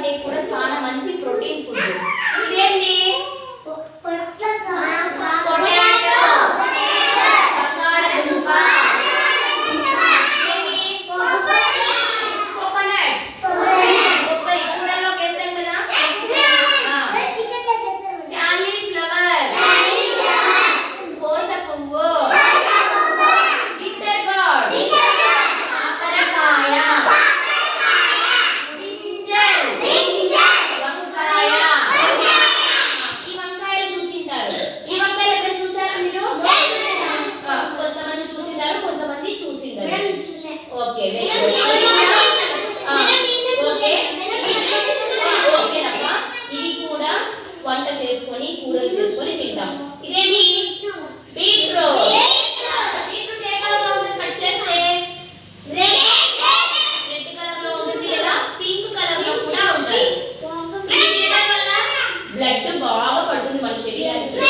కంటే కూడా చాలా మంచి ప్రోటీన్ ఫుడ్. ఇదేంటి? వంట చేసుకొని కూరలు చేసుకొని తింటాం. ఇదేమి? బీట్రూట్. బీట్రూట్ ఏ కలర్ లో ఉంటుంది? కట్ చేస్తే రెడ్ కలర్ లో ఉంటుంది లేదా పింక్ కలర్ లో కూడా ఉంటుంది. ఇది తినడం వల్ల బ్లడ్ బాగా పడుతుంది మన శరీరానికి.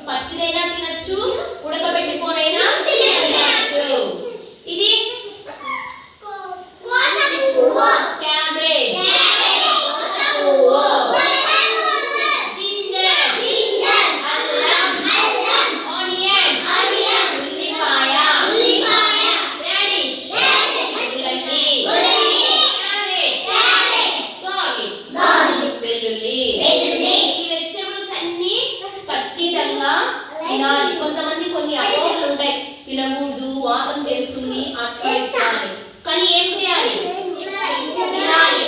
పచ్చిదైనా తినచ్చు, ఉడకబెట్టుకోనైనా తినచ్చు. ఇది క్యాబేజ్, జింజర్, అల్లం, ఆనియన్, ఉల్లిపాయ, రాడిష్, ముల్లంగి, క్యారెట్, గార్లిక్, వెల్లుల్లి. ఈ వెజిటబుల్స్ అన్ని ఖచ్చితంగా తినాలి. కొంతమంది కొన్ని అపోహలు ఉంటాయి, తినకూడదు, వాతం చేస్తుంది అట్లా ఇట్లా అని. కానీ ఏం చేయాలి? తినాలి.